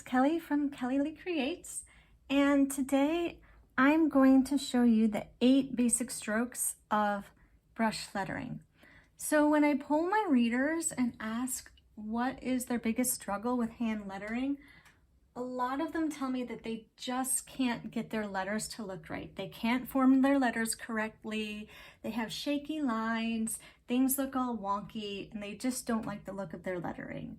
Kelly from Kelly Lee Creates, and today I'm going to show you the 8 basic strokes of brush lettering. So when I poll my readers and ask what is their biggest struggle with hand lettering, a lot of them tell me that they just can't get their letters to look right. They can't form their letters correctly, they have shaky lines, things look all wonky, and they just don't like the look of their lettering.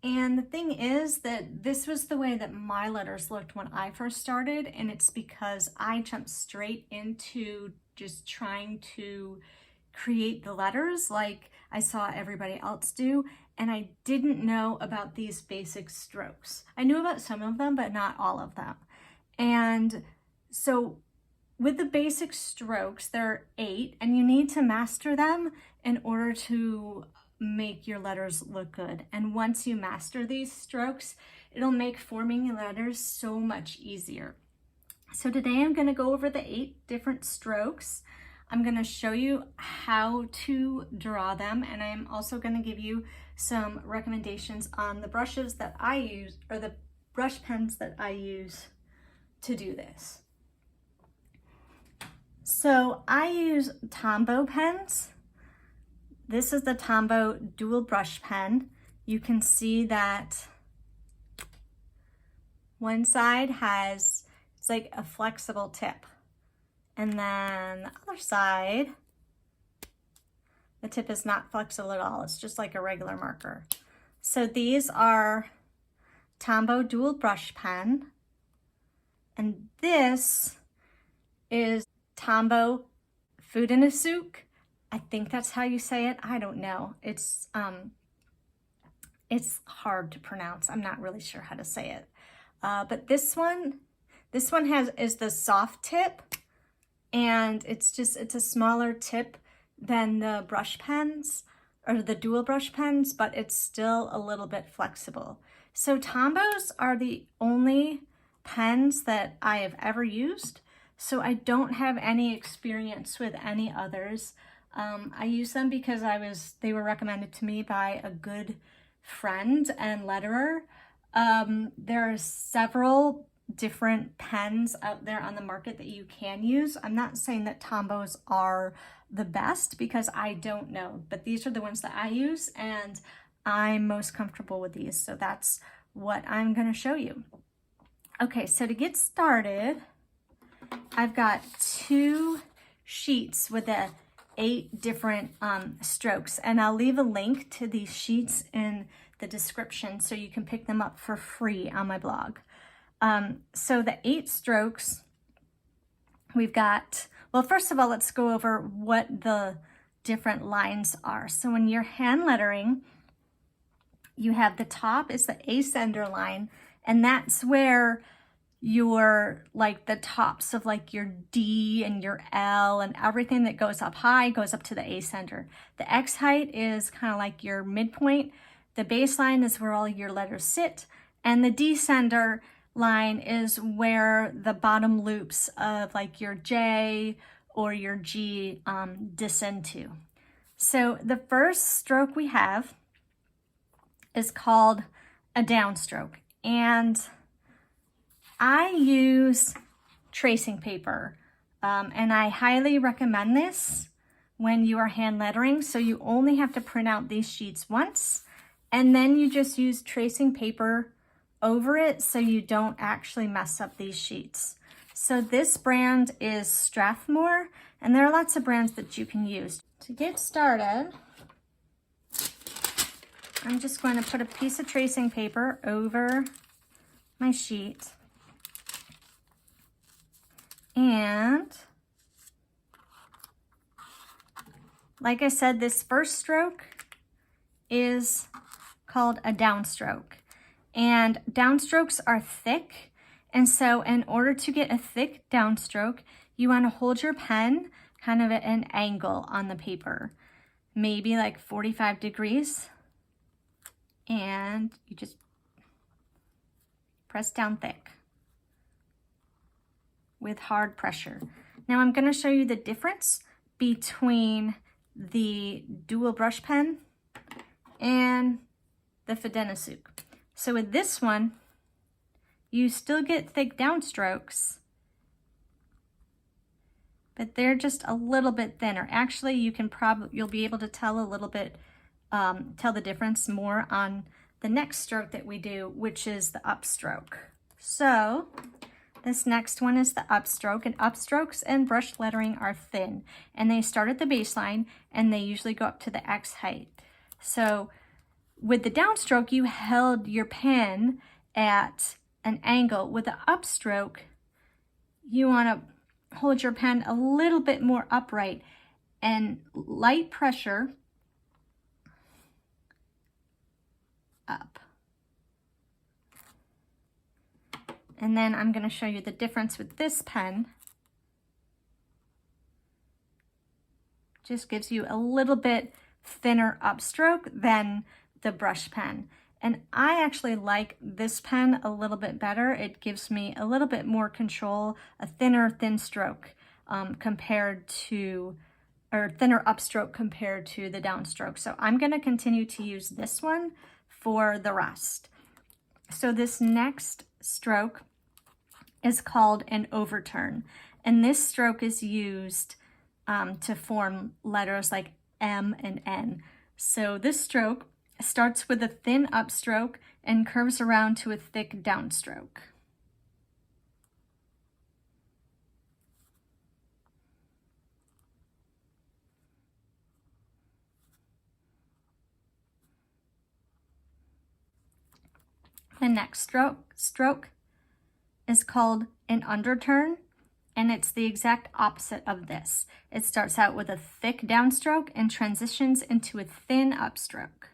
And the thing is that this was the way that my letters looked when I first started, and it's because I jumped straight into just trying to create the letters like I saw everybody else do, and I didn't know about these basic strokes. I knew about some of them, but not all of them. And so with the basic strokes, there are 8, and you need to master them in order to make your letters look good. And once you master these strokes, it'll make forming your letters so much easier. So today I'm going to go over the 8 different strokes. I'm going to show you how to draw them, and I'm also going to give you some recommendations on the brushes that I use, or the brush pens that I use to do this. So I use Tombow pens. This is the Tombow dual brush pen. You can see that one side has, it's like a flexible tip. And then the other side, the tip is not flexible at all. It's just like a regular marker. So these are Tombow dual brush pen. And this is Tombow food in a souk. I think that's how you say it. I don't know. It's hard to pronounce. I'm not really sure how to say it. But this one is the soft tip, and it's a smaller tip than the brush pens or the dual brush pens, but it's still a little bit flexible. So Tombows are the only pens that I have ever used. So I don't have any experience with any others. I use them because they were recommended to me by a good friend and letterer. There are several different pens out there on the market that you can use. I'm not saying that Tombows are the best because I don't know, but these are the ones that I use, and I'm most comfortable with these. So that's what I'm going to show you. Okay, so to get started, I've got 2 sheets with the 8 different strokes, and I'll leave a link to these sheets in the description so you can pick them up for free on my blog. So the 8 strokes we've got, well, first of all, let's go over what the different lines are. So when you're hand lettering, you have the top is the ascender line, and that's where your, like the tops of like your D and your L and everything that goes up high goes up to the ascender. The X height is kind of like your midpoint. The baseline is where all your letters sit, and the descender line is where the bottom loops of like your J or your G descend to. So the first stroke we have is called a downstroke, and I use tracing paper, and I highly recommend this when you are hand lettering. So you only have to print out these sheets once, and then you just use tracing paper over it so you don't actually mess up these sheets. So this brand is Strathmore, and there are lots of brands that you can use. To get started, I'm just going to put a piece of tracing paper over my sheet. And like I said, this first stroke is called a downstroke. And downstrokes are thick. And so in order to get a thick downstroke, you want to hold your pen kind of at an angle on the paper, maybe like 45 degrees. And you just press down thick with hard pressure. Now I'm going to show you the difference between the dual brush pen and the food in a souk. So with this one, you still get thick downstrokes, but they're just a little bit thinner. Actually, you'll be able to tell a little bit, tell the difference more on the next stroke that we do, which is the upstroke. So this next one is the upstroke, and upstrokes and brush lettering are thin, and they start at the baseline and they usually go up to the X height. So with the downstroke, you held your pen at an angle. With the upstroke, you want to hold your pen a little bit more upright, and light pressure up. And then I'm going to show you the difference with this pen. Just gives you a little bit thinner upstroke than the brush pen. And I actually like this pen a little bit better. It gives me a little bit more control, a thin stroke compared to, or thinner upstroke compared to the downstroke. So I'm going to continue to use this one for the rest. So this next stroke is called an overturn, and this stroke is used to form letters like M and N. So this stroke starts with a thin upstroke and curves around to a thick downstroke. The next stroke is called an underturn, and it's the exact opposite of this. It starts out with a thick downstroke and transitions into a thin upstroke.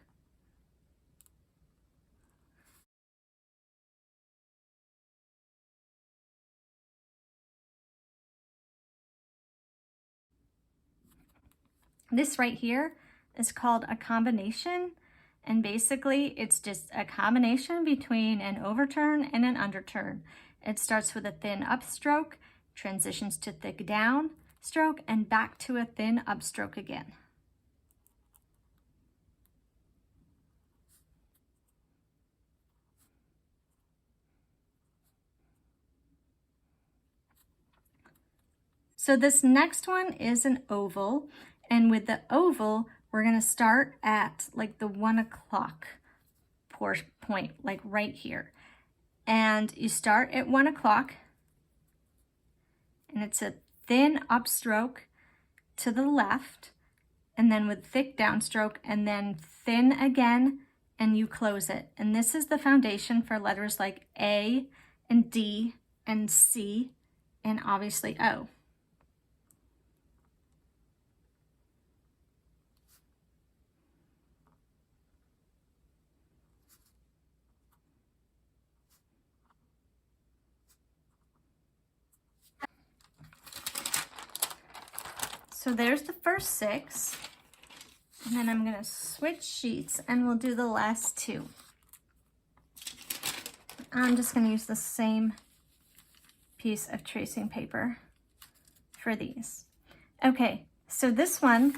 This right here is called a combination, and basically it's just a combination between an overturn and an underturn. It starts with a thin upstroke, transitions to thick downstroke, and back to a thin upstroke again. So this next one is an oval, and with the oval, we're gonna start at like the 1 o'clock point, like right here. And you start at 1 o'clock, and it's a thin upstroke to the left, and then with thick downstroke, and then thin again, and you close it. And this is the foundation for letters like A and D and C, and obviously O. So there's the first 6, and then I'm gonna switch sheets and we'll do the last 2. I'm just gonna use the same piece of tracing paper for these. Okay, so this one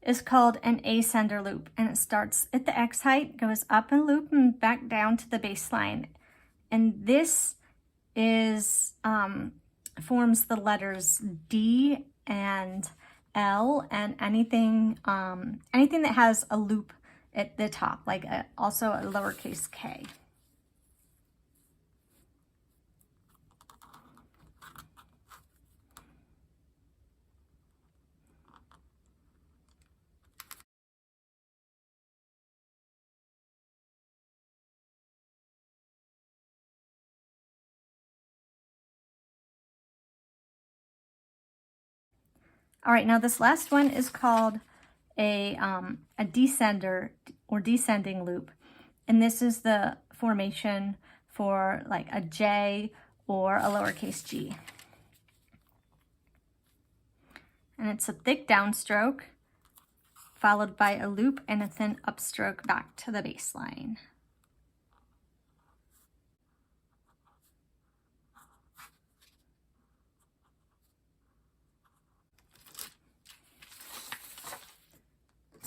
is called an ascender loop, and it starts at the X height, goes up and loop and back down to the baseline. And this is forms the letters D and L, and anything that has a loop at the top, like also a lowercase k. All right, now this last one is called a descender or descending loop. And this is the formation for like a J or a lowercase g. And it's a thick downstroke followed by a loop and a thin upstroke back to the baseline.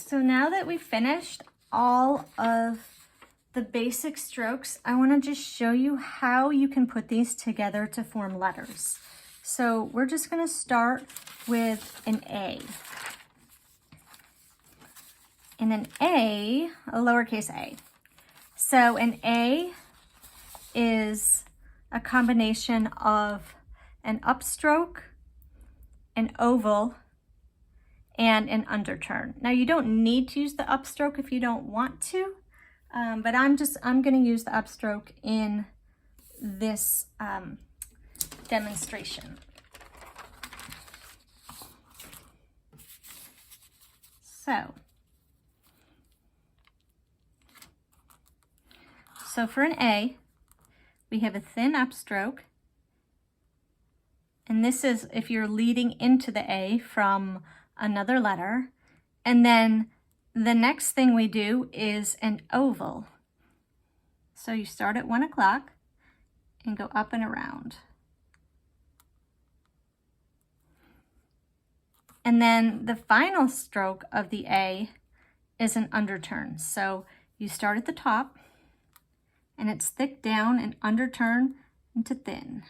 So now that we've finished all of the basic strokes, I want to just show you how you can put these together to form letters. So we're just going to start with an A. And an A, a lowercase a. So an A is a combination of an upstroke, an oval, and an underturn. Now you don't need to use the upstroke if you don't want to, but I'm going to use the upstroke in this demonstration. So for an A, we have a thin upstroke, and this is if you're leading into the A from another letter, and then the next thing we do is an oval. So you start at 1 o'clock and go up and around. And then the final stroke of the A is an underturn. So you start at the top, and it's thick down and underturn into thin.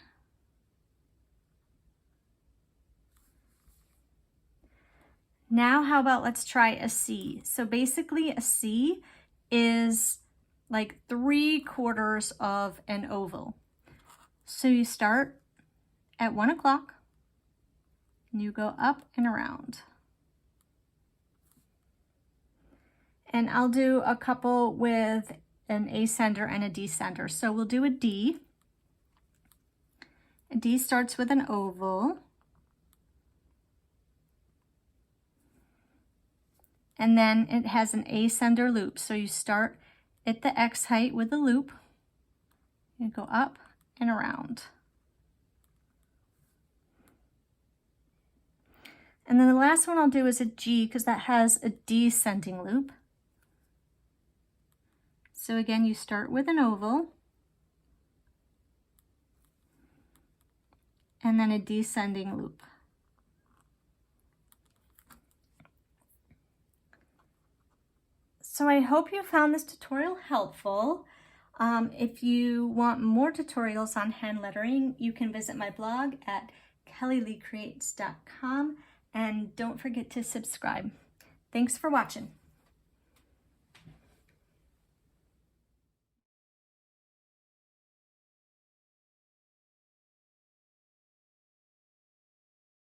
Now how about let's try a C. So basically a C is like 3/4 of an oval. So you start at 1 o'clock and you go up and around. And I'll do a couple with an ascender and a descender. So we'll do a D. A D starts with an oval. And then it has an ascender loop. So you start at the X height with a loop. You go up and around. And then the last one I'll do is a G because that has a descending loop. So again, you start with an oval and then a descending loop. So I hope you found this tutorial helpful. If you want more tutorials on hand lettering, you can visit my blog at kellyleecreates.com, and don't forget to subscribe. Thanks for watching.